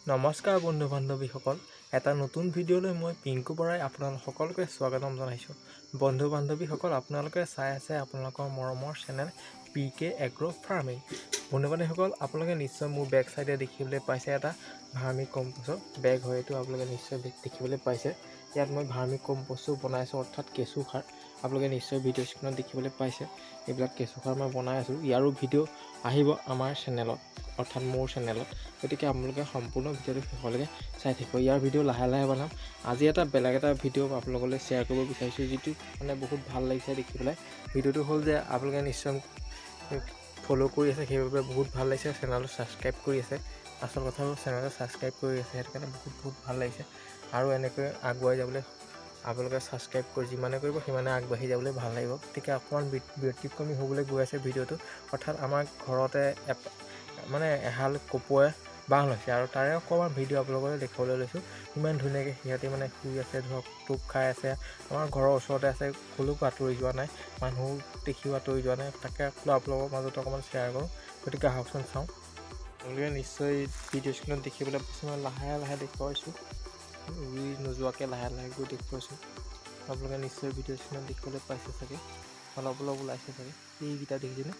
নমস্কাৰ বন্ধু বান্ধৱীসকল, এটা নতুন ভিডিঅ'লৈ মই পিংকু বৰাই আপোনালোক সকলোকে স্বাগতম জনাইছোঁ। বন্ধু বান্ধৱীসকল, আপোনালোকে চাই আছে আপোনালোকৰ মৰমৰ চেনেল PK এগ্ৰ ফাৰ্মিং। বন্ধু বান্ধৱীসকল, আপোনালোকে নিশ্চয় মোৰ বেক চাইডে দেখিবলৈ পাইছে এটা ভাৰ্মি কম্প'ষ্টৰ বেগ হয়। এইটো আপোনালোকে নিশ্চয় দেখিবলৈ পাইছে। ইয়াত মই ভাৰ্মি কম্প'ষ্টটো বনাইছোঁ, অৰ্থাৎ কেঁচু সাৰ। আপোনালোকে নিশ্চয় ভিডিঅ' স্ক্ৰীণত দেখিবলৈ পাইছে। এইবিলাক কেঁচু সাৰ মই বনাই আছোঁ। ইয়াৰো ভিডিঅ' আহিব আমাৰ চেনেলত, অৰ্থাৎ মোৰ চেনেলত। গতিকে আপোনালোকে সম্পূৰ্ণ ভিডিঅ'টো শেষলৈকে চাই থাকিব। ইয়াৰ ভিডিঅ' লাহে লাহে বনাম। আজি এটা বেলেগ এটা ভিডিঅ' আপোনালোকলৈ শ্বেয়াৰ কৰিব বিচাৰিছোঁ, যিটো মানে বহুত ভাল লাগিছে দেখি পেলাই। ভিডিঅ'টো হ'ল যে আপোনালোকে নিশ্চয় ফ'ল' কৰি আছে, সেইবাবে বহুত ভাল লাগিছে। চেনেলটো ছাবস্ক্ৰাইব কৰি আছে। আচল কথা হ'ল চেনেলটো ছাবস্ক্ৰাইব কৰি আছে, সেইটো কাৰণে বহুত ভাল লাগিছে। আৰু এনেকৈ আগুৱাই যাবলৈ আপোনালোকে ছাবস্ক্ৰাইব কৰি যিমানে কৰিব সিমানে আগবাঢ়ি যাবলৈ ভাল লাগিব। গতিকে অকণমান ব্যতিক্ৰমী হ'বলৈ গৈ আছে ভিডিঅ'টো। অৰ্থাৎ আমাৰ ঘৰতে মানে এহাল কপৌৱে বাঁহ লৈছে, আৰু তাৰে অকণমান ভিডিঅ' আপোনালোকলৈ দেখুৱাবলৈ লৈছোঁ। ইমান ধুনীয়াকৈ সিহঁতে মানে শুই আছে, ধৰক টোপ খাই আছে। আমাৰ ঘৰৰ ওচৰতে আছে, ক'লৈকো আঁতৰি যোৱা নাই, মানুহ দেখিও আঁতৰি যোৱা নাই। তাকে আপোনালোকৰ মাজত অকণমান শ্বেয়াৰ কৰোঁ। গতিকে আহকচোন চাওঁ। আপোনালোকে নিশ্চয় ভিডিঅ' স্ক্ৰীণত দেখিবলৈ পাইছে। মই লাহে লাহে দেখুৱাইছোঁ, উৰি নোযোৱাকৈ লাহে লাহে গৈ দেখুৱাইছোঁ। আপোনালোকে নিশ্চয় ভিডিঅ' স্ক্ৰীণত দেখিবলৈ পাইছে চাগে, অলপ ওলাইছে চাগে। এইকেইটা দেখিছেনে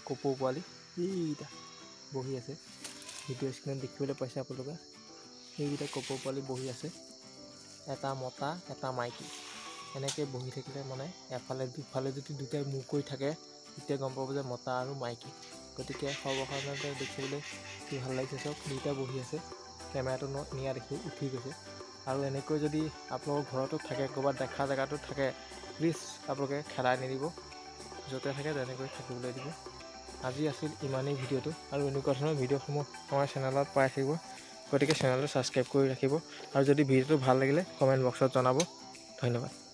কপৌ পোৱালি, এইকেইটা বহি আছে। ভিডিঅ' স্ক্ৰীণত দেখিবলৈ পাইছে আপোনালোকে, সেইকেইটা কপৌ পোৱালি বহি আছে। এটা মতা এটা মাইকী, এনেকৈ বহি থাকিলে মানে এফালে দুফালে যদি দুটাই মুখ কৰি থাকে তেতিয়া গম পাব যে মতা আৰু মাইকী। গতিকে সৰ্বসাধাৰণতে দেখিবলৈ কি ভাল লাগিছে চাওক, দুইটা বহি আছে। কেমেৰাটো নিয়া দেখি উঠি গৈছে। আৰু এনেকৈ যদি আপোনালোকৰ ঘৰতো থাকে, ক'ৰবাত দেখা জেগাটো থাকে, প্লিজ আপোনালোকে খেদাই নিদিব। য'তে থাকে তেনেকৈ থাকিবলৈ দিব। আজি আছিল ইমানেই ভিডিঅ'টো, আৰু এনেকুৱা ধৰণৰ ভিডিঅ'সমূহ আমাৰ চেনেলত পাই থাকিব। গতিকে চেনেলটো ছাবস্ক্ৰাইব কৰি ৰাখিব, আৰু যদি ভিডিঅ'টো ভাল লাগিলে কমেণ্ট বক্সত জনাব। ধন্যবাদ।